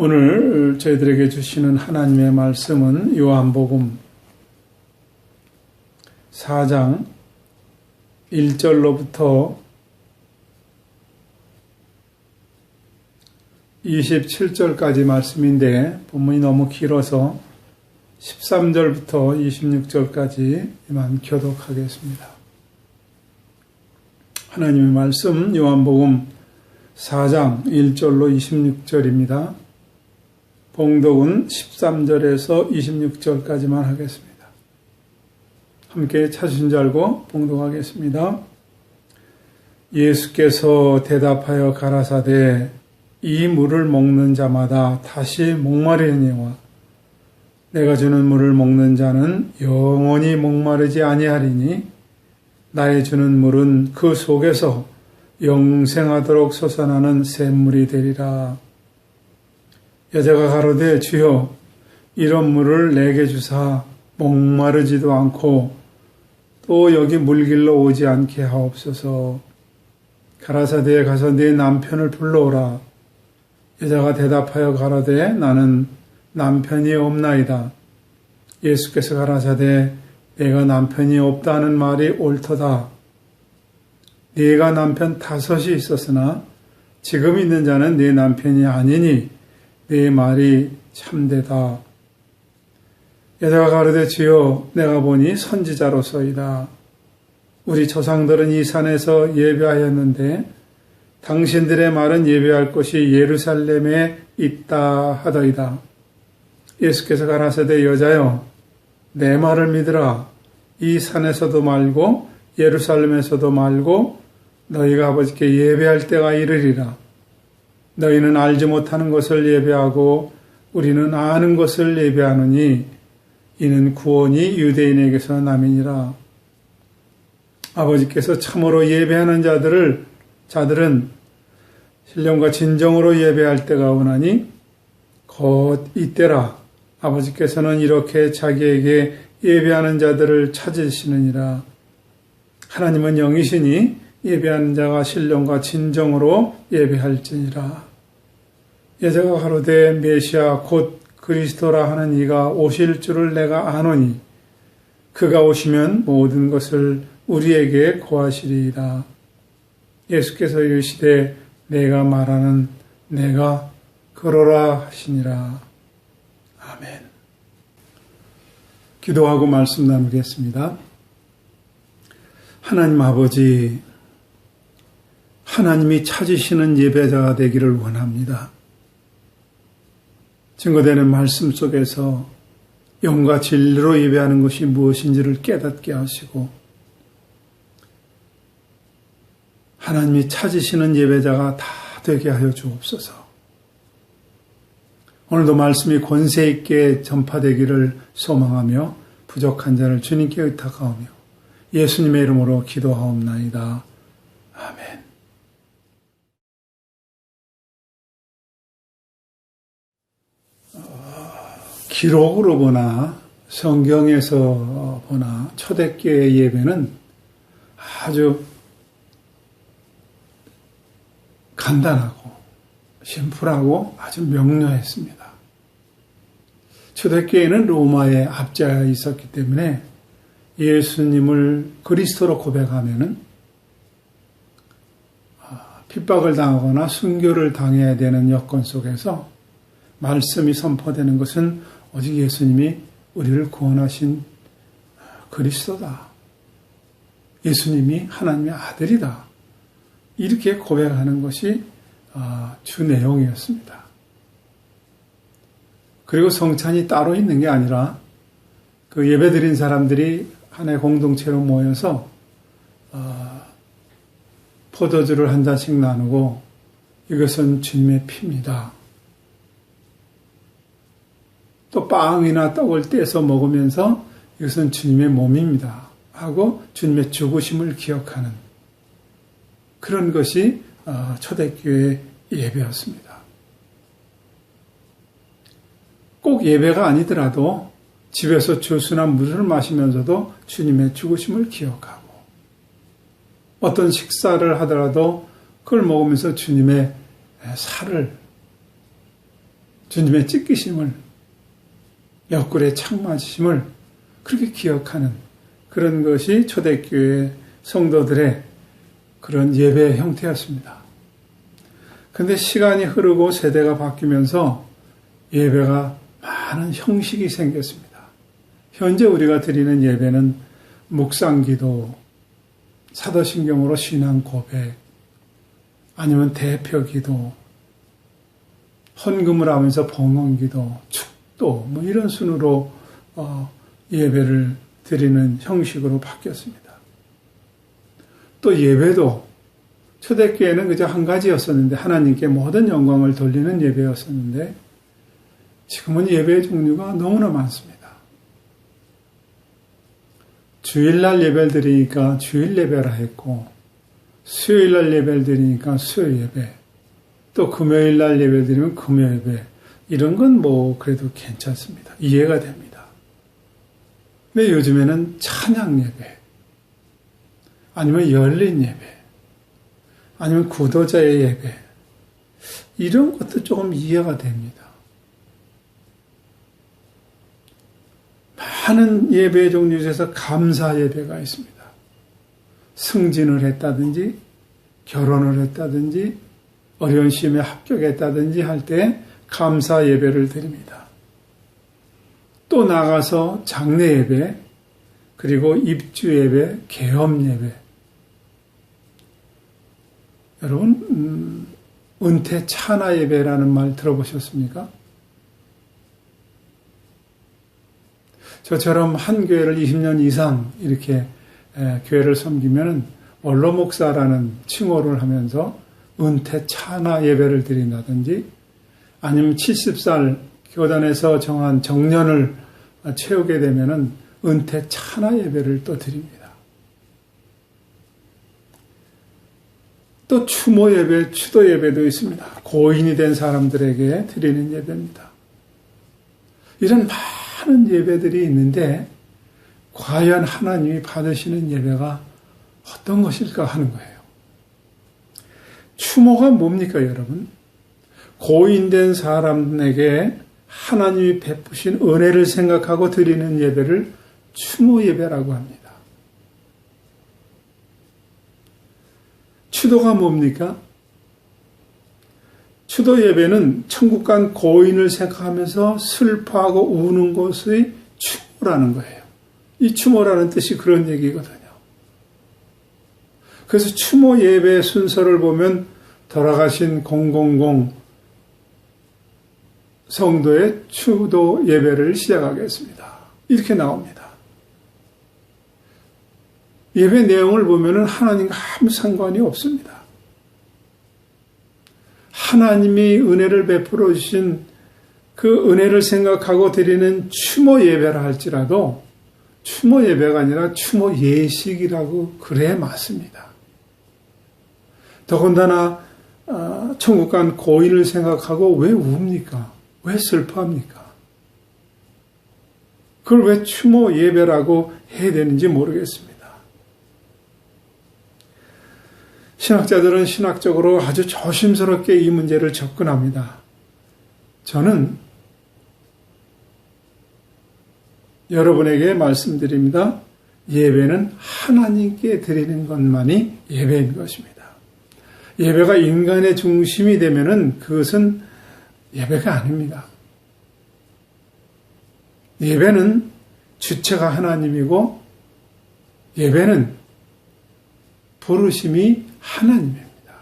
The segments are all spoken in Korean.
오늘 저희들에게 주시는 하나님의 말씀은 요한복음 4장 1절로부터 27절까지 말씀인데 본문이 너무 길어서 13절부터 26절까지만 교독하겠습니다. 하나님의 말씀 요한복음 4장 1절로 26절입니다. 봉독은 13절에서 26절까지만 하겠습니다. 함께 찾으신 줄 알고 봉독하겠습니다. 예수께서 대답하여 가라사대 이 물을 먹는 자마다 다시 목마르니와 내가 주는 물을 먹는 자는 영원히 목마르지 아니하리니 나의 주는 물은 그 속에서 영생하도록 솟아나는 샘물이 되리라. 여자가 가로되 주여 이런 물을 내게 주사 목마르지도 않고 또 여기 물길로 오지 않게 하옵소서. 가라사대에 가서 네 남편을 불러오라. 여자가 대답하여 가로되 나는 남편이 없나이다. 예수께서 가라사대 내가 남편이 없다는 말이 옳도다. 네가 남편 5이 있었으나 지금 있는 자는 네 남편이 아니니 네 말이 참되다. 여자가 가로되 주여 내가 보니 선지자로서이다. 우리 조상들은 이 산에서 예배하였는데 당신들의 말은 예배할 곳이 예루살렘에 있다 하더이다. 예수께서 가라사대 여자여 내 말을 믿으라. 이 산에서도 말고 예루살렘에서도 말고 너희가 아버지께 예배할 때가 이르리라. 너희는 알지 못하는 것을 예배하고 우리는 아는 것을 예배하노니 이는 구원이 유대인에게서 남이니라. 아버지께서 참으로 예배하는 자들은 신령과 진정으로 예배할 때가 오나니 곧 이때라. 아버지께서는 이렇게 자기에게 예배하는 자들을 찾으시느니라. 하나님은 영이시니 예배하는 자가 신령과 진정으로 예배할지니라. 여자가 가로되 메시아 곧 그리스도라 하는 이가 오실 줄을 내가 아노니 그가 오시면 모든 것을 우리에게 고하시리이다. 예수께서 이르시되 내가 말하는 내가 그러라 하시니라. 아멘. 기도하고 말씀 나누겠습니다. 하나님 아버지, 하나님이 찾으시는 예배자가 되기를 원합니다. 증거되는 말씀 속에서 영과 진리로 예배하는 것이 무엇인지를 깨닫게 하시고 하나님이 찾으시는 예배자가 다 되게 하여 주옵소서. 오늘도 말씀이 권세 있게 전파되기를 소망하며 부족한 자를 주님께 의탁하오며 예수님의 이름으로 기도하옵나이다. 아멘. 기록으로 보나 성경에서 보나 초대교회 예배는 아주 간단하고 심플하고 아주 명료했습니다. 초대교회는 로마의 압제가 있었기 때문에 예수님을 그리스도로 고백하면은 핍박을 당하거나 순교를 당해야 되는 여건 속에서 말씀이 선포되는 것은 오직 예수님이 우리를 구원하신 그리스도다. 예수님이 하나님의 아들이다. 이렇게 고백하는 것이 주 내용이었습니다. 그리고 성찬이 따로 있는 게 아니라 그 예배드린 사람들이 하나의 공동체로 모여서 포도주를 한 잔씩 나누고 이것은 주님의 피입니다. 또 빵이나 떡을 떼서 먹으면서 이것은 주님의 몸입니다. 하고 주님의 죽으심을 기억하는 그런 것이 초대교회 예배였습니다. 꼭 예배가 아니더라도 집에서 주스나 물을 마시면서도 주님의 죽으심을 기억하고 어떤 식사를 하더라도 그걸 먹으면서 주님의 살을 주님의 찢기심을, 옆구리에 창 맞으심을 그렇게 기억하는 그런 것이 초대교회 성도들의 그런 예배의 형태였습니다. 그런데 시간이 흐르고 세대가 바뀌면서 예배가 많은 형식이 생겼습니다. 현재 우리가 드리는 예배는 묵상기도, 사도신경으로 신앙 고백, 아니면 대표기도, 헌금을 하면서 봉헌기도, 축도 뭐 이런 순으로 예배를 드리는 형식으로 바뀌었습니다. 또 예배도 초대교회는 그저 한 가지였었는데 하나님께 모든 영광을 돌리는 예배였었는데 지금은 예배의 종류가 너무나 많습니다. 주일날 예배를 드리니까 주일 예배라 했고 수요일날 예배를 드리니까 수요 예배, 또 금요일날 예배를 드리면 금요 예배, 이런 건 뭐 그래도 괜찮습니다. 이해가 됩니다. 근데 요즘에는 찬양 예배, 아니면 열린 예배, 아니면 구도자의 예배, 이런 것도 조금 이해가 됩니다. 많은 예배 종류 중에서 감사 예배가 있습니다. 승진을 했다든지 결혼을 했다든지 어려운 시험에 합격했다든지 할 때 감사 예배를 드립니다. 또 나가서 장례 예배, 그리고 입주 예배, 계엄 예배. 여러분 은퇴 차나 예배라는 말 들어보셨습니까? 저처럼 한 교회를 20년 이상 이렇게 교회를 섬기면 원로 목사라는 칭호를 하면서 은퇴 차나 예배를 드린다든지, 아니면 70살 교단에서 정한 정년을 채우게 되면은 은퇴 차나 예배를 또 드립니다. 또 추모 예배, 추도 예배도 있습니다. 고인이 된 사람들에게 드리는 예배입니다. 이런 많은 예배들이 있는데 과연 하나님이 받으시는 예배가 어떤 것일까 하는 거예요. 추모가 뭡니까, 여러분? 고인된 사람에게 하나님이 베푸신 은혜를 생각하고 드리는 예배를 추모 예배라고 합니다. 추도가 뭡니까? 추도 예배는 천국 간 고인을 생각하면서 슬퍼하고 우는 것의 추모라는 거예요. 이 추모라는 뜻이 그런 얘기거든요. 그래서 추모 예배 순서를 보면 돌아가신 000 성도의 추도 예배를 시작하겠습니다. 이렇게 나옵니다. 예배 내용을 보면 하나님과 아무 상관이 없습니다. 하나님이 은혜를 베풀어 주신 그 은혜를 생각하고 드리는 추모 예배라 할지라도 추모 예배가 아니라 추모 예식이라고 그래 맞습니다. 더군다나 천국 간 고인을 생각하고 왜 웁니까? 왜 슬퍼합니까? 그걸 왜 추모 예배라고 해야 되는지 모르겠습니다. 신학자들은 신학적으로 아주 조심스럽게 이 문제를 접근합니다. 저는 여러분에게 말씀드립니다. 예배는 하나님께 드리는 것만이 예배인 것입니다. 예배가 인간의 중심이 되면은 그것은 예배가 아닙니다. 예배는 주체가 하나님이고 예배는 부르심이 하나님입니다.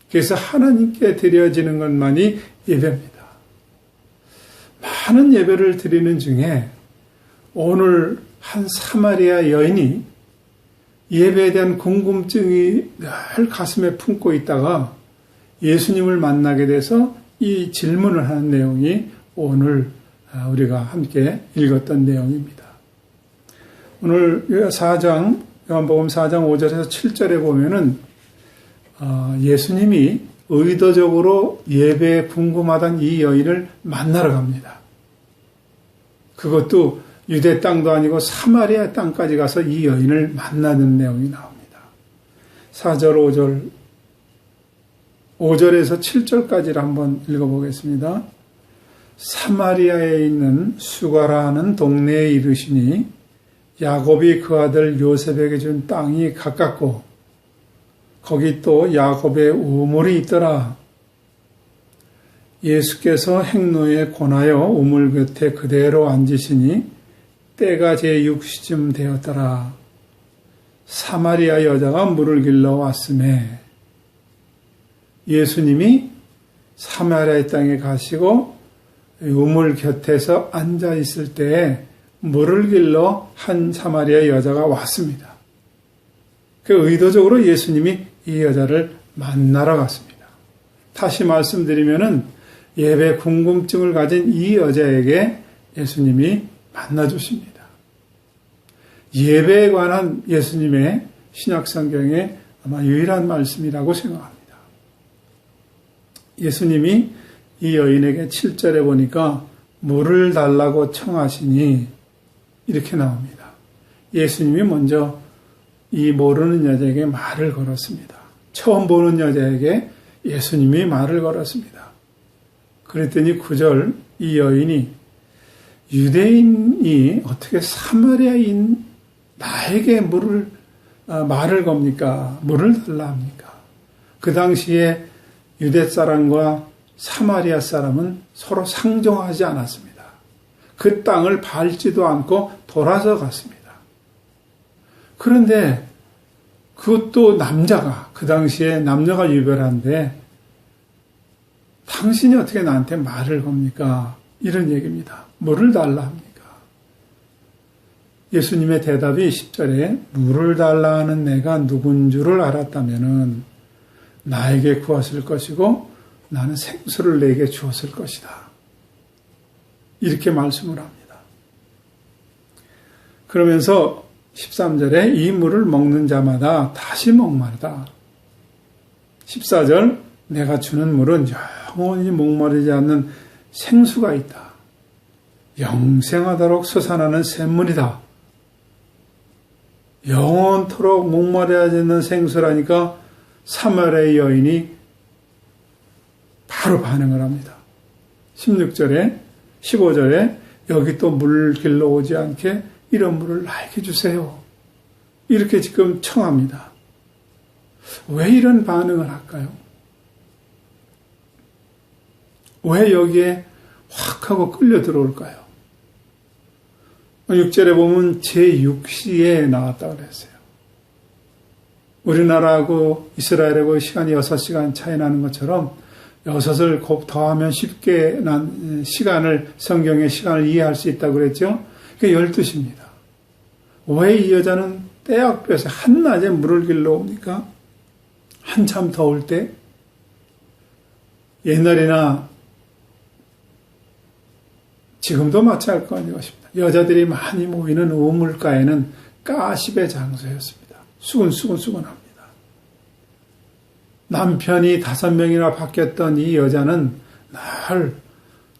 그래서 하나님께 드려지는 것만이 예배입니다. 많은 예배를 드리는 중에 오늘 한 사마리아 여인이 예배에 대한 궁금증이 늘 가슴에 품고 있다가 예수님을 만나게 돼서 이 질문을 하는 내용이 오늘 우리가 함께 읽었던 내용입니다. 오늘 4장, 요한복음 4장 5절에서 7절에 보면은 예수님이 의도적으로 예배에 궁금하던 이 여인을 만나러 갑니다. 그것도 유대 땅도 아니고 사마리아 땅까지 가서 이 여인을 만나는 내용이 나옵니다. 4절, 5절 5절에서 7절까지를 한번 읽어보겠습니다. 사마리아에 있는 수가라는 동네에 이르시니 야곱이 그 아들 요셉에게 준 땅이 가깝고 거기 또 야곱의 우물이 있더라. 예수께서 행로에 권하여 우물 곁에 그대로 앉으시니 때가 제6시쯤 되었더라. 사마리아 여자가 물을 길러 왔음에 예수님이 사마리아 땅에 가시고 우물 곁에서 앉아 있을 때에 물을 길러 한 사마리아 여자가 왔습니다. 그 의도적으로 예수님이 이 여자를 만나러 갔습니다. 다시 말씀드리면은 예배 궁금증을 가진 이 여자에게 예수님이 만나주십니다. 예배에 관한 예수님의 신약성경의 아마 유일한 말씀이라고 생각합니다. 예수님이 이 여인에게 7절에 보니까 물을 달라고 청하시니 이렇게 나옵니다. 예수님이 먼저 이 모르는 여자에게 말을 걸었습니다. 처음 보는 여자에게 예수님이 말을 걸었습니다. 그랬더니 9절 이 여인이 유대인이 어떻게 사마리아인 나에게 말을 겁니까? 물을 달라 합니까? 그 당시에 유대 사람과 사마리아 사람은 서로 상종하지 않았습니다. 그 땅을 밟지도 않고 돌아서 갔습니다. 그런데 그것도 남자가, 그 당시에 남녀가 유별한데 당신이 어떻게 나한테 말을 겁니까? 이런 얘기입니다. 물을 달라 합니까? 예수님의 대답이 10절에 물을 달라 하는 내가 누군 줄을 알았다면은 나에게 구했을 것이고 나는 생수를 내게 주었을 것이다. 이렇게 말씀을 합니다. 그러면서 13절에 이 물을 먹는 자마다 다시 목마르다. 14절 내가 주는 물은 영원히 목마르지 않는 생수가 있다. 영생하도록 솟아나는 샘물이다. 영원토록 목마르지 않는 생수라니까 사마리아 여인이 바로 반응을 합니다. 16절에 15절에 여기 또 물 길러 오지 않게 이런 물을 나에게 주세요. 이렇게 지금 청합니다. 왜 이런 반응을 할까요? 왜 여기에 확 하고 끌려 들어올까요? 6절에 보면 제6시에 나왔다고 그랬어요. 우리나라하고 이스라엘하고 시간이 6시간 차이 나는 것처럼 6을 곱 더하면 쉽게 난 시간을, 성경의 시간을 이해할 수 있다고 그랬죠? 그게 12시입니다. 왜 이 여자는 때학볕에 한낮에 물을 길러 옵니까? 한참 더울 때? 옛날이나 지금도 마찬가지일 것입니다. 여자들이 많이 모이는 우물가에는 가십의 장소였습니다. 수근수근합니다. 남편이 5명이나 바뀌었던 이 여자는 늘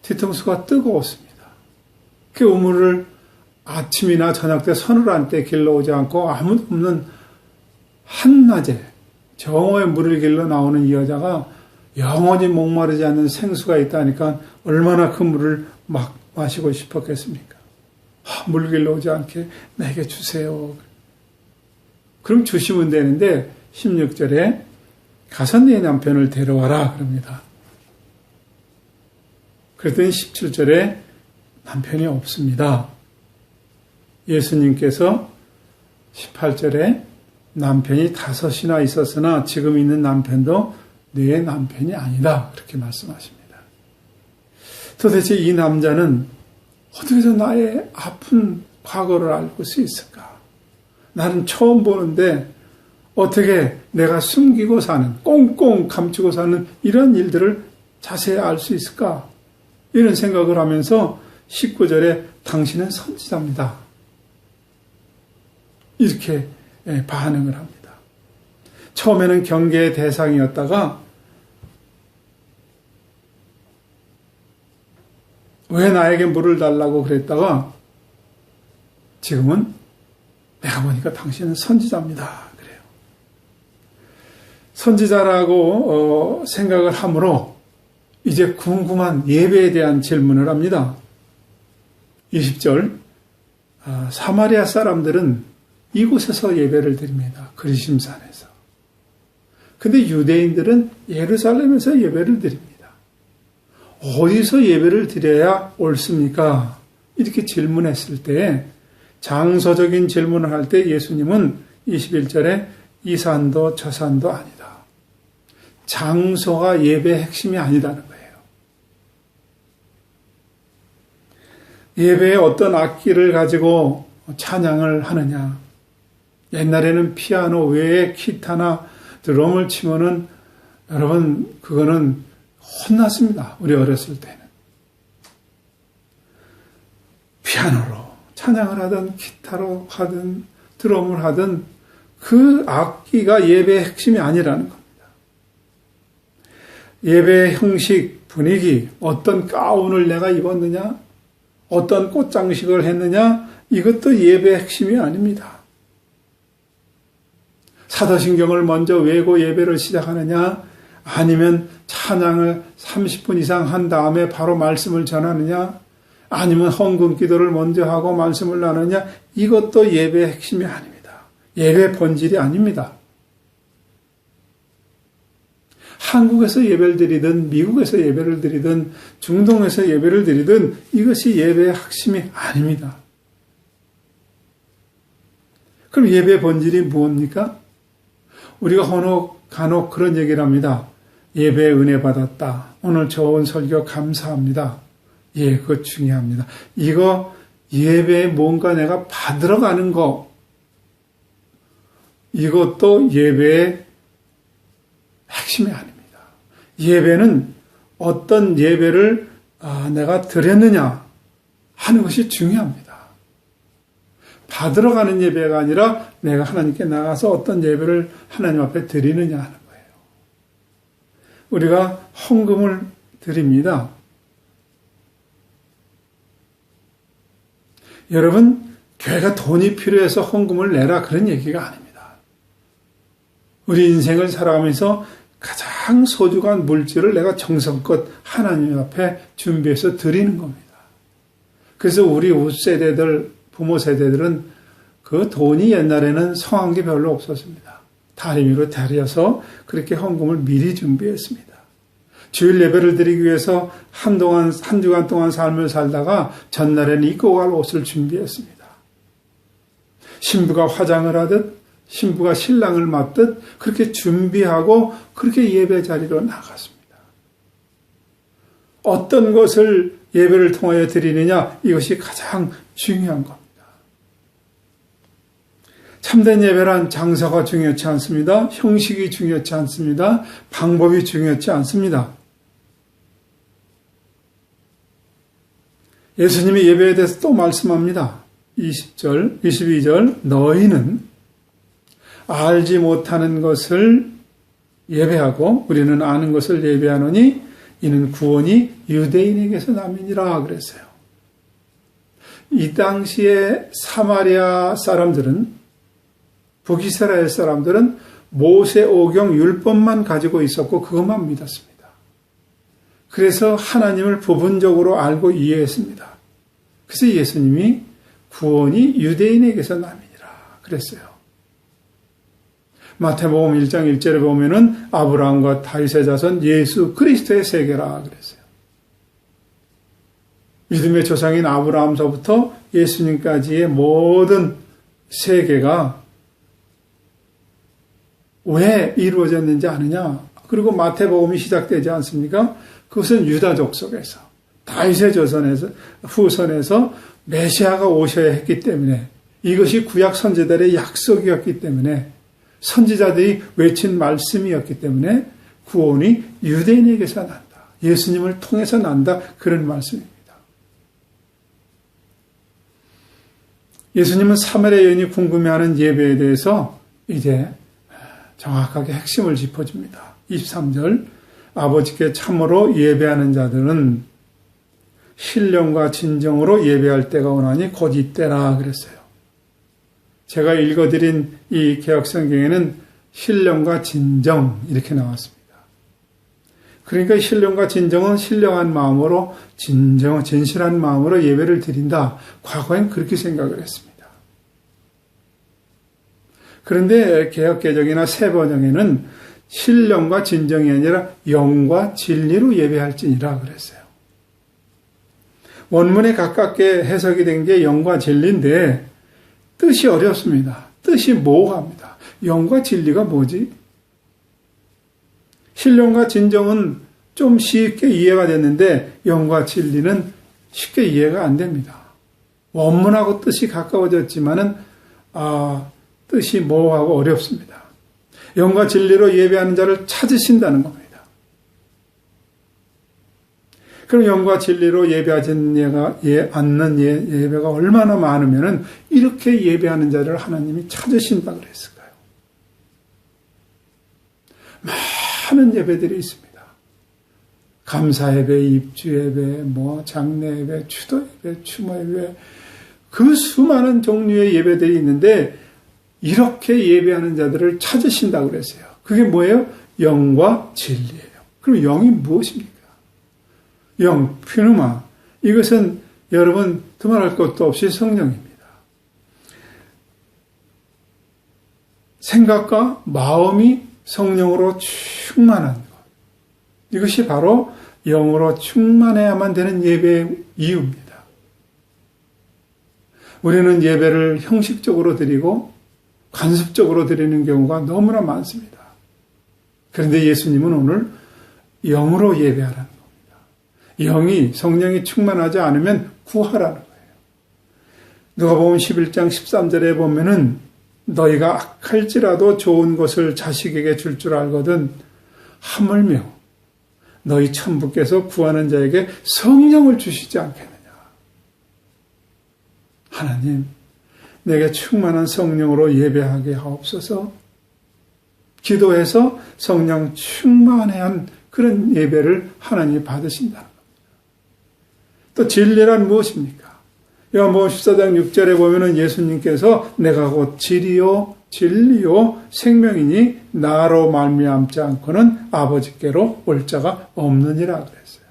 뒤통수가 뜨거웠습니다. 그 우물을 아침이나 저녁 때 서늘한 때 길러오지 않고 아무도 없는 한낮에 정오에 물을 길러 나오는 이 여자가 영원히 목마르지 않는 생수가 있다니까 얼마나 그 물을 막 마시고 싶었겠습니까? 물 길러 오지 않게 내게 주세요. 그럼 주시면 되는데 16절에 가서 네 남편을 데려와라 그럽니다. 그랬더니 17절에 남편이 없습니다. 예수님께서 18절에 남편이 5이나 있었으나 지금 있는 남편도 네 남편이 아니다. 그렇게 말씀하십니다. 도대체 이 남자는 어떻게 해서 나의 아픈 과거를 알고 수 있을까? 나는 처음 보는데 어떻게 내가 숨기고 사는, 꽁꽁 감추고 사는 이런 일들을 자세히 알 수 있을까? 이런 생각을 하면서 19절에 당신은 선지자입니다. 이렇게 반응을 합니다. 처음에는 경계의 대상이었다가 왜 나에게 물을 달라고 그랬다가 지금은 내가 보니까 당신은 선지자입니다. 그래요. 선지자라고 생각을 하므로 이제 궁금한 예배에 대한 질문을 합니다. 20절 사마리아 사람들은 이곳에서 예배를 드립니다. 그리심산에서. 근데 유대인들은 예루살렘에서 예배를 드립니다. 어디서 예배를 드려야 옳습니까? 이렇게 질문했을 때 장소적인 질문을 할 때 예수님은 21절에 이 산도 저 산도 아니다. 장소가 예배의 핵심이 아니다는 거예요. 예배에 어떤 악기를 가지고 찬양을 하느냐. 옛날에는 피아노 외에 기타나 드럼을 치면은 여러분 그거는 혼났습니다. 우리 어렸을 때는. 피아노로 찬양을 하든 기타로 하든 드럼을 하든 그 악기가 예배의 핵심이 아니라는 겁니다. 예배의 형식, 분위기, 어떤 가운을 내가 입었느냐, 어떤 꽃장식을 했느냐, 이것도 예배의 핵심이 아닙니다. 사도신경을 먼저 외고 예배를 시작하느냐, 아니면 찬양을 30분 이상 한 다음에 바로 말씀을 전하느냐, 아니면 헌금 기도를 먼저 하고 말씀을 나누느냐, 이것도 예배의 핵심이 아닙니다. 예배의 본질이 아닙니다. 한국에서 예배를 드리든 미국에서 예배를 드리든 중동에서 예배를 드리든 이것이 예배의 핵심이 아닙니다. 그럼 예배의 본질이 무엇입니까? 우리가 간혹 그런 얘기를 합니다. 예배에 은혜 받았다. 오늘 좋은 설교 감사합니다. 예, 그거 중요합니다. 이거 예배에 뭔가 내가 받으러 가는 거, 이것도 예배의 핵심이 아닙니다. 예배는 어떤 예배를 내가 드렸느냐 하는 것이 중요합니다. 받으러 가는 예배가 아니라 내가 하나님께 나가서 어떤 예배를 하나님 앞에 드리느냐 하는 거예요. 우리가 헌금을 드립니다. 여러분, 교회가 돈이 필요해서 헌금을 내라 그런 얘기가 아닙니다. 우리 인생을 살아가면서 가장 소중한 물질을 내가 정성껏 하나님 앞에 준비해서 드리는 겁니다. 그래서 우리 웃세대들, 부모 세대들은 그 돈이 옛날에는 성한 게 별로 없었습니다. 다리미로 다려서 그렇게 헌금을 미리 준비했습니다. 주일 예배를 드리기 위해서 한 주간 동안 삶을 살다가 전날에는 입고 갈 옷을 준비했습니다. 신부가 화장을 하듯 신부가 신랑을 맞듯 그렇게 준비하고 그렇게 예배 자리로 나갔습니다. 어떤 것을 예배를 통하여 드리느냐, 이것이 가장 중요한 겁니다. 참된 예배란 장소가 중요치 않습니다. 형식이 중요치 않습니다. 방법이 중요치 않습니다. 예수님이 예배에 대해서 또 말씀합니다. 20절, 22절, 너희는 알지 못하는 것을 예배하고 우리는 아는 것을 예배하노니 이는 구원이 유대인에게서 남이니라 그랬어요. 이 당시에 사마리아 사람들은, 북이스라엘 사람들은 모세오경 율법만 가지고 있었고 그것만 믿었습니다. 그래서 하나님을 부분적으로 알고 이해했습니다. 그래서 예수님이 구원이 유대인에게서 남이니라 그랬어요. 마태복음 1장 1절에 보면은 아브라함과 다윗의 자손 예수 그리스도의 세계라 그랬어요. 믿음의 조상인 아브라함서부터 예수님까지의 모든 세계가 왜 이루어졌는지 아느냐? 그리고 마태복음이 시작되지 않습니까? 그것은 유다족 속에서 다윗의 후손에서 메시아가 오셔야 했기 때문에, 이것이 구약 선지자들의 약속이었기 때문에, 선지자들이 외친 말씀이었기 때문에 구원이 유대인에게서 난다. 예수님을 통해서 난다. 그런 말씀입니다. 예수님은 사마리아 여인이 궁금해하는 예배에 대해서 이제 정확하게 핵심을 짚어줍니다. 23절, 아버지께 참으로 예배하는 자들은 신령과 진정으로 예배할 때가 오나니 곧 이때라 그랬어요. 제가 읽어드린 이 개혁성경에는 신령과 진정 이렇게 나왔습니다. 그러니까 신령과 진정은 신령한 마음으로 진실한 마음으로 예배를 드린다. 과거엔 그렇게 생각을 했습니다. 그런데 개역개정이나 새번역에는 신령과 진정이 아니라 영과 진리로 예배할지니라 그랬어요. 원문에 가깝게 해석이 된 게 영과 진리인데 뜻이 어렵습니다. 뜻이 모호합니다. 영과 진리가 뭐지? 신령과 진정은 좀 쉽게 이해가 됐는데 영과 진리는 쉽게 이해가 안 됩니다. 원문하고 뜻이 가까워졌지만은 뜻이 모호하고 어렵습니다. 영과 진리로 예배하는 자를 찾으신다는 겁니다. 그럼 영과 진리로 예배하지 않는 예배가 얼마나 많으면은 이렇게 예배하는 자를 하나님이 찾으신다 그랬을까요? 많은 예배들이 있습니다. 감사 예배, 입주 예배, 장례 예배, 추도 예배, 추모 예배, 그 수많은 종류의 예배들이 있는데 이렇게 예배하는 자들을 찾으신다고 그랬어요. 그게 뭐예요? 영과 진리예요. 그럼 영이 무엇입니까? 영, 퓨누마. 이것은 여러분 두말할 것도 없이 성령입니다. 생각과 마음이 성령으로 충만한 것. 이것이 바로 영으로 충만해야만 되는 예배의 이유입니다. 우리는 예배를 형식적으로 드리고 관습적으로 드리는 경우가 너무나 많습니다. 그런데 예수님은 오늘 영으로 예배하라는 겁니다. 영이, 성령이 충만하지 않으면 구하라는 거예요. 누가복음 11장 13절에 보면은 너희가 악할지라도 좋은 것을 자식에게 줄 줄 알거든 하물며 너희 천부께서 구하는 자에게 성령을 주시지 않겠느냐. 하나님, 내게 충만한 성령으로 예배하게 하옵소서. 기도해서 성령 충만해 한 그런 예배를 하나님이 받으신다는 겁니다. 또 진리란 무엇입니까? 요한복음 14장 6절에 보면은 예수님께서 내가 곧 진리요 생명이니 나로 말미암지 않고는 아버지께로 올 자가 없느니라 그랬어요.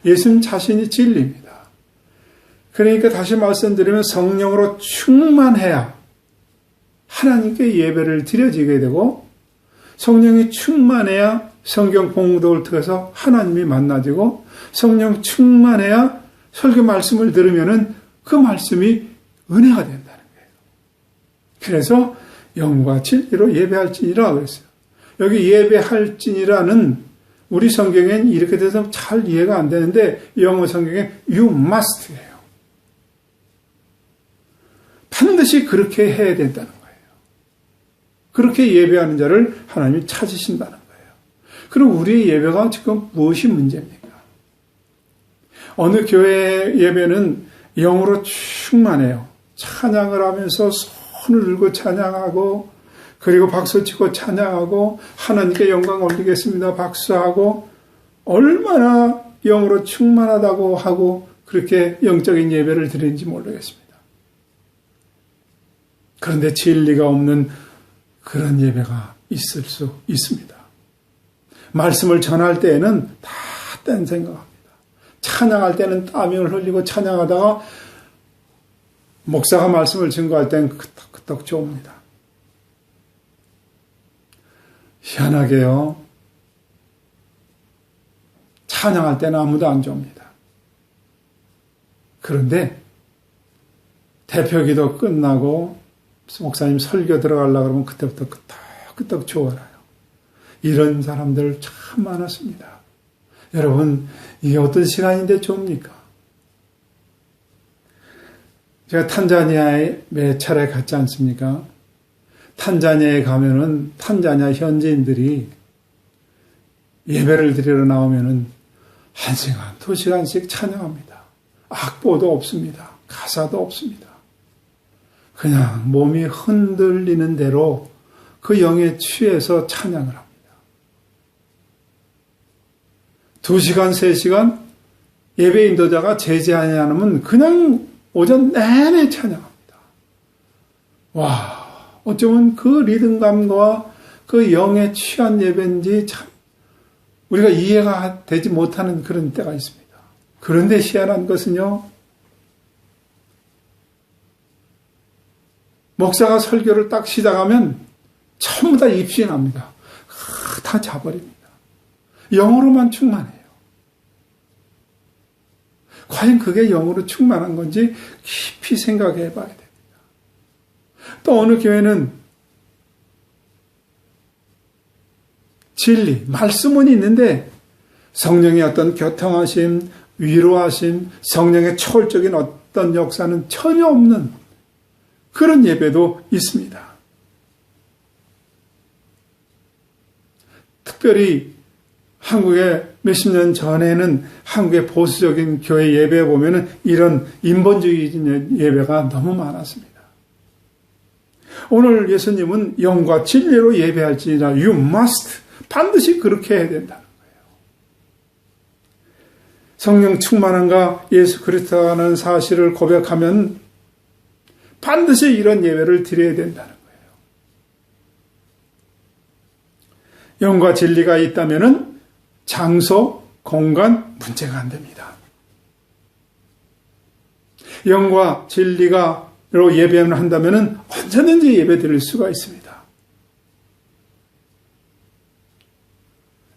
예수님 자신이 진리입니다. 그러니까 다시 말씀드리면 성령으로 충만해야 하나님께 예배를 드려지게 되고 성령이 충만해야 성경 공독을 통해서 하나님이 만나지고 성령 충만해야 설교 말씀을 들으면은 그 말씀이 은혜가 된다는 거예요. 그래서 영과 진리로 예배할지니라 그랬어요. 여기 예배할지니라는 우리 성경엔 이렇게 돼서 잘 이해가 안 되는데 영어 성경에 you must예요. 반드시 그렇게 해야 된다는 거예요. 그렇게 예배하는 자를 하나님이 찾으신다는 거예요. 그럼 우리의 예배가 지금 무엇이 문제입니까? 어느 교회 예배는 영으로 충만해요. 찬양을 하면서 손을 들고 찬양하고 그리고 박수치고 찬양하고 하나님께 영광 올리겠습니다. 박수하고 얼마나 영으로 충만하다고 하고 그렇게 영적인 예배를 드리는지 모르겠습니다. 그런데 진리가 없는 그런 예배가 있을 수 있습니다. 말씀을 전할 때에는 다 딴 생각합니다. 찬양할 때는 땀을 흘리고 찬양하다가 목사가 말씀을 증거할 때는 끄떡끄떡 좋습니다. 희한하게요. 찬양할 때는 아무도 안 좋습니다. 그런데 대표기도 끝나고 목사님 설교 들어가려고 그러면 그때부터 끄떡끄떡 좋아라요. 이런 사람들 참 많았습니다. 여러분, 이게 어떤 시간인데 좋습니까? 제가 탄자니아에 몇 차례 갔지 않습니까? 탄자니아에 가면은 탄자니아 현지인들이 예배를 드리러 나오면은 1시간, 2시간씩 찬양합니다. 악보도 없습니다. 가사도 없습니다. 그냥 몸이 흔들리는 대로 그 영에 취해서 찬양을 합니다. 2시간, 3시간 예배 인도자가 제지하지 않으면 그냥 오전 내내 찬양합니다. 와, 어쩌면 그 리듬감과 그 영에 취한 예배인지 참 우리가 이해가 되지 못하는 그런 때가 있습니다. 그런데 희한한 것은요, 목사가 설교를 딱 시작하면 전부 다 입신이 납니다. 다 자버립니다. 영으로만 충만해요. 과연 그게 영으로 충만한 건지 깊이 생각해 봐야 됩니다. 또 어느 교회는 진리, 말씀은 있는데 성령의 어떤 교통하심, 위로하심, 성령의 초월적인 어떤 역사는 전혀 없는 그런 예배도 있습니다. 특별히 한국에 몇십 년 전에는 한국의 보수적인 교회 예배에 보면은 이런 인본주의 예배가 너무 많았습니다. 오늘 예수님은 영과 진리로 예배할지니라 you must 반드시 그렇게 해야 된다는 거예요. 성령 충만한가 예수 그리스도라는 사실을 고백하면 반드시 이런 예배를 드려야 된다는 거예요. 영과 진리가 있다면은 장소, 공간 문제가 안 됩니다. 영과 진리가로 예배를 한다면은 언제든지 예배 드릴 수가 있습니다.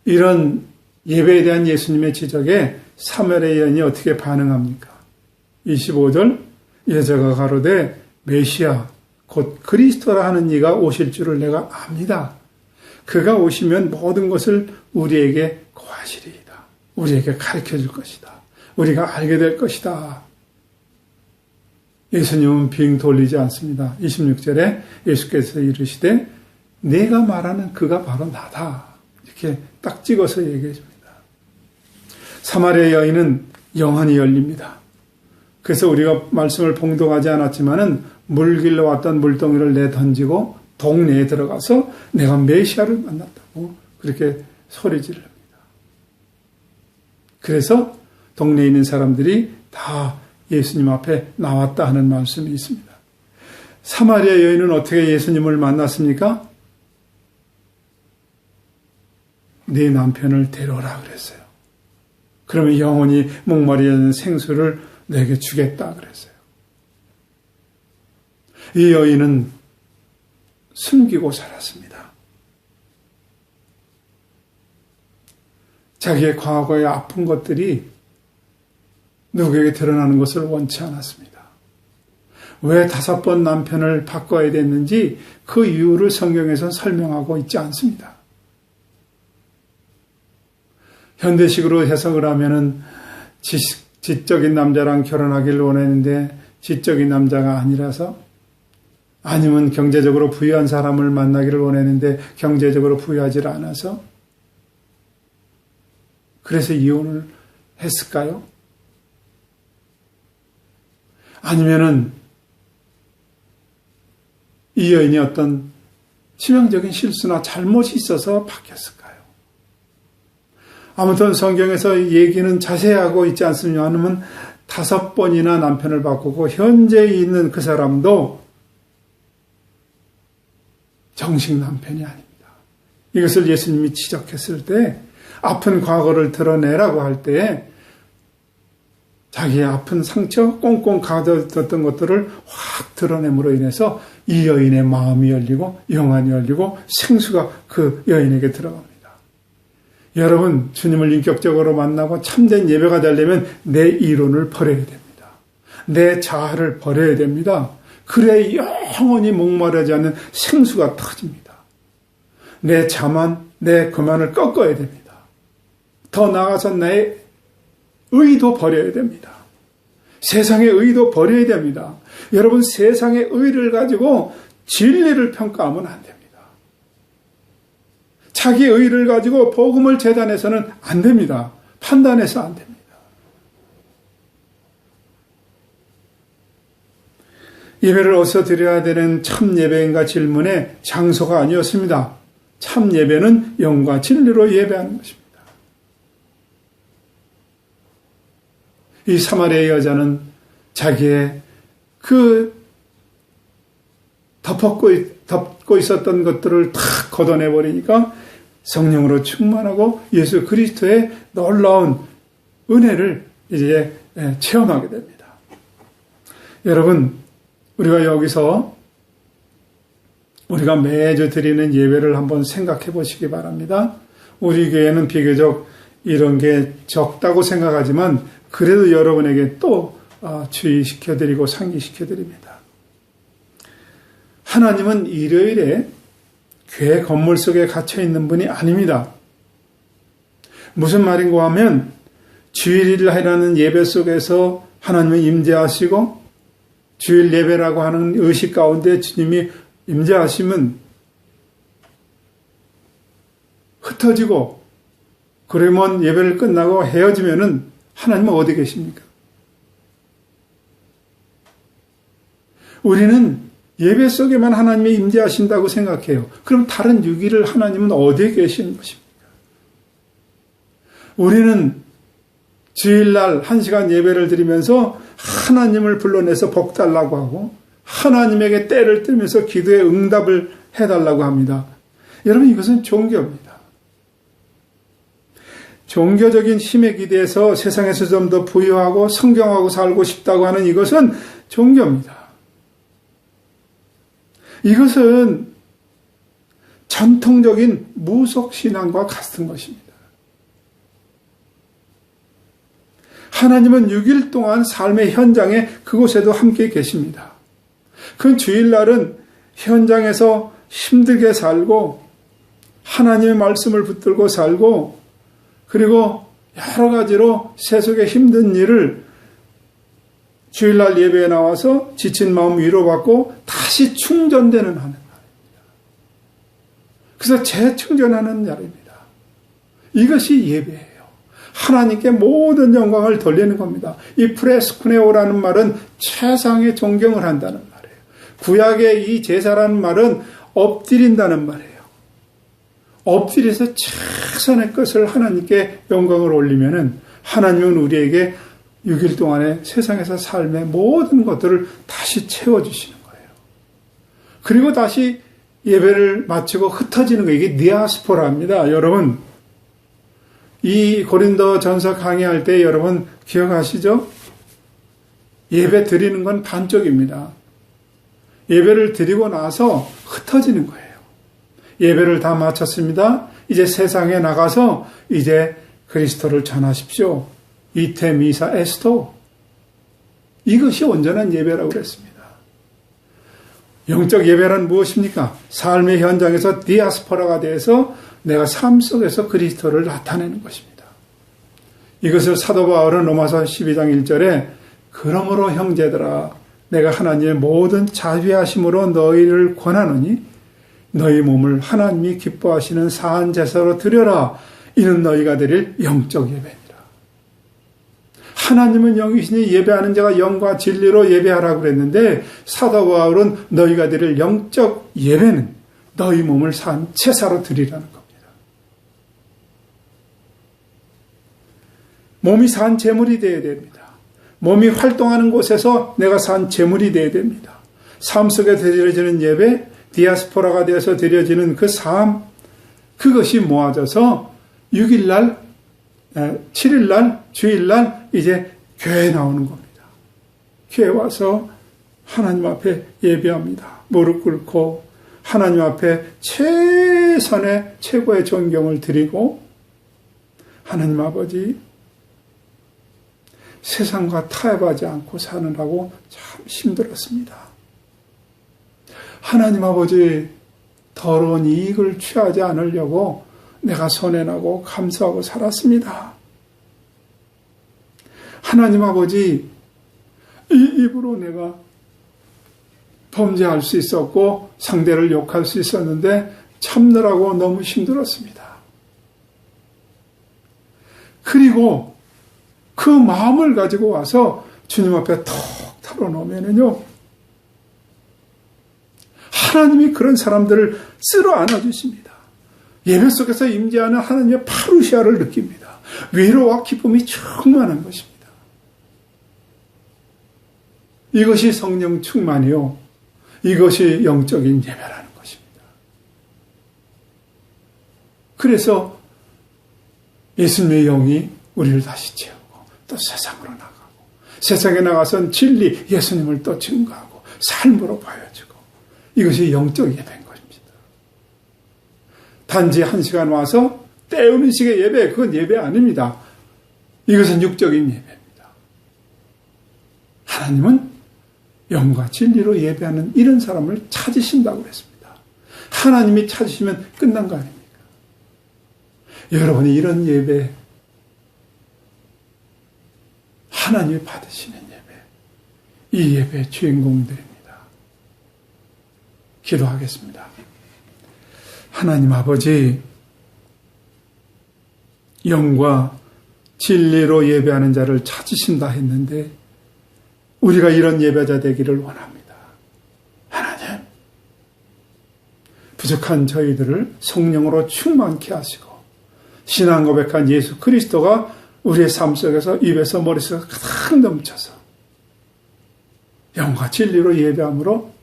이런 예배에 대한 예수님의 지적에 사마리아 여인이 어떻게 반응합니까? 25절 여자가 가로되 메시아 곧 그리스도라 하는 이가 오실 줄을 내가 압니다. 그가 오시면 모든 것을 우리에게 고하시리이다. 우리에게 가르쳐 줄 것이다. 우리가 알게 될 것이다. 예수님은 빙 돌리지 않습니다. 26절에 예수께서 이르시되 내가 말하는 그가 바로 나다. 이렇게 딱 찍어서 얘기해 줍니다. 사마리아 여인은 영안이 열립니다. 그래서 우리가 말씀을 봉독하지 않았지만은 물길로 왔던 물동이를 내던지고 동네에 들어가서 내가 메시아를 만났다고 그렇게 소리 지릅니다. 그래서 동네에 있는 사람들이 다 예수님 앞에 나왔다 하는 말씀이 있습니다. 사마리아 여인은 어떻게 예수님을 만났습니까? 네 남편을 데려오라 그랬어요. 그러면 영원히 목마르는 생수를 내게 주겠다 그랬어요. 이 여인은 숨기고 살았습니다. 자기의 과거의 아픈 것들이 누구에게 드러나는 것을 원치 않았습니다. 왜 5번 남편을 바꿔야 됐는지 그 이유를 성경에서는 설명하고 있지 않습니다. 현대식으로 해석을 하면은 지적인 남자랑 결혼하기를 원했는데 지적인 남자가 아니라서, 아니면 경제적으로 부유한 사람을 만나기를 원했는데 경제적으로 부유하지 않아서 그래서 이혼을 했을까요? 아니면은 이 여인이 어떤 치명적인 실수나 잘못이 있어서 바뀌었을까요? 아무튼 성경에서 얘기는 자세히 하고 있지 않습니까? 아니면 5번이나 남편을 바꾸고 현재 있는 그 사람도 정식 남편이 아닙니다. 이것을 예수님이 지적했을 때 아픈 과거를 드러내라고 할 때 자기의 아픈 상처, 꽁꽁 가둬뒀던 것들을 확 드러냄으로 인해서 이 여인의 마음이 열리고 영안이 열리고 생수가 그 여인에게 들어갑니다. 여러분, 주님을 인격적으로 만나고 참된 예배가 되려면 내 이론을 버려야 됩니다. 내 자아를 버려야 됩니다. 그래 영원히 목마르지 않는 생수가 터집니다. 내 자만, 내 그만을 꺾어야 됩니다. 더 나아가서 나의 의도 버려야 됩니다. 세상의 의도 버려야 됩니다. 여러분, 세상의 의를 가지고 진리를 평가하면 안 됩니다. 자기의 의를 가지고 복음을 재단해서는 안 됩니다. 판단해서 안 됩니다. 예배를 어디서 드려야 되는 참 예배인가 질문에 장소가 아니었습니다. 참 예배는 영과 진리로 예배하는 것입니다. 이 사마리아 여자는 자기의 그 덮고 있었던 것들을 다 걷어내버리니까 성령으로 충만하고 예수 그리스도의 놀라운 은혜를 이제 체험하게 됩니다. 여러분, 우리가 여기서 우리가 매주 드리는 예배를 한번 생각해 보시기 바랍니다. 우리 교회는 비교적 이런 게 적다고 생각하지만 그래도 여러분에게 또 주의시켜드리고 상기시켜드립니다. 하나님은 일요일에 교회 건물 속에 갇혀있는 분이 아닙니다. 무슨 말인가 하면 주일이라는 예배 속에서 하나님은 임재하시고 주일 예배라고 하는 의식 가운데 주님이 임재하시면 흩어지고 그러면 예배를 끝나고 헤어지면은 하나님은 어디 계십니까? 우리는 예배 속에만 하나님이 임재하신다고 생각해요. 그럼 다른 6일을 하나님은 어디에 계시는 것입니까? 우리는 주일날 1시간 예배를 드리면서 하나님을 불러내서 복 달라고 하고 하나님에게 때를 뜨면서 기도에 응답을 해달라고 합니다. 여러분, 이것은 종교입니다. 종교적인 힘에 기대서 세상에서 좀 더 부유하고 성경하고 살고 싶다고 하는 이것은 종교입니다. 이것은 전통적인 무속신앙과 같은 것입니다. 하나님은 6일 동안 삶의 현장에 그곳에도 함께 계십니다. 그 주일날은 현장에서 힘들게 살고 하나님의 말씀을 붙들고 살고 그리고 여러 가지로 세속의 힘든 일을 주일날 예배에 나와서 지친 마음 위로받고 다시 충전되는 하는 날입니다. 그래서 재충전하는 날입니다. 이것이 예배예요. 하나님께 모든 영광을 돌리는 겁니다. 이 프레스쿠네오라는 말은 최상의 존경을 한다는 말이에요. 구약의 이 제사라는 말은 엎드린다는 말이에요. 엎드려서 최선의 것을 하나님께 영광을 올리면은 하나님은 우리에게 6일 동안에 세상에서 삶의 모든 것들을 다시 채워주시는 거예요. 그리고 다시 예배를 마치고 흩어지는 거예요. 이게 디아스포라입니다. 여러분, 이 고린도 전서 강의할 때 여러분 기억하시죠? 예배 드리는 건 반쪽입니다. 예배를 드리고 나서 흩어지는 거예요. 예배를 다 마쳤습니다. 이제 세상에 나가서 이제 그리스도를 전하십시오. 이테 미사 에스토. 이것이 온전한 예배라고 그랬습니다. 영적 예배란 무엇입니까? 삶의 현장에서 디아스포라가 돼서 내가 삶 속에서 그리스도를 나타내는 것입니다. 이것을 사도 바울은 로마서 12장 1절에 그러므로 형제들아 내가 하나님의 모든 자비하심으로 너희를 권하노니 너희 몸을 하나님이 기뻐하시는 사한 제사로 드려라. 이는 너희가 드릴 영적 예배니라. 하나님은 영이시니 예배하는 자가 영과 진리로 예배하라고 그랬는데 사도 바울은 너희가 드릴 영적 예배는 너희 몸을 산 제사로 드리라는 겁니다. 몸이 산 제물이 되어야 됩니다. 몸이 활동하는 곳에서 내가 산 제물이 되어야 됩니다. 삶 속에 드려지는 예배, 디아스포라가 되어서 드려지는 그 삶, 그것이 모아져서 6일날, 7일날, 주일날 이제 교회에 나오는 겁니다. 교회에 와서 하나님 앞에 예배합니다. 무릎 꿇고 하나님 앞에 최선의 최고의 존경을 드리고 하나님 아버지 세상과 타협하지 않고 사느라고 참 힘들었습니다. 하나님 아버지 더러운 이익을 취하지 않으려고 내가 손해나고 감사하고 살았습니다. 하나님 아버지 이 입으로 내가 범죄할 수 있었고 상대를 욕할 수 있었는데 참느라고 너무 힘들었습니다. 그리고 그 마음을 가지고 와서 주님 앞에 톡 털어놓으면요 하나님이 그런 사람들을 쓸어 안아주십니다. 예배 속에서 임재하는 하나님의 파루시아를 느낍니다. 위로와 기쁨이 충만한 것입니다. 이것이 성령 충만이요. 이것이 영적인 예배라는 것입니다. 그래서 예수님의 영이 우리를 다시 채우고 또 세상으로 나가고 세상에 나가선 진리 예수님을 또 증거하고 삶으로 보여주고 이것이 영적 예배인 것입니다. 단지 1시간 와서 때우는 식의 예배, 그건 예배 아닙니다. 이것은 육적인 예배입니다. 하나님은 영과 진리로 예배하는 이런 사람을 찾으신다고 그랬습니다. 하나님이 찾으시면 끝난 거 아닙니까? 여러분이 이런 예배, 하나님이 받으시는 예배, 이 예배의 주인공들입니다. 기도하겠습니다. 하나님 아버지, 영과 진리로 예배하는 자를 찾으신다 했는데 우리가 이런 예배자 되기를 원합니다. 하나님, 부족한 저희들을 성령으로 충만케 하시고 신앙 고백한 예수 그리스도가 우리의 삶 속에서 입에서 머릿속에 가득 넘쳐서 영과 진리로 예배함으로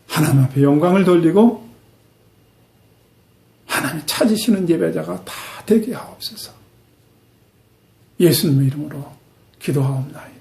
하나님 앞에 영광을 돌리고 하나님이 찾으시는 예배자가 다 되게 하옵소서. 예수님의 이름으로 기도하옵나이다.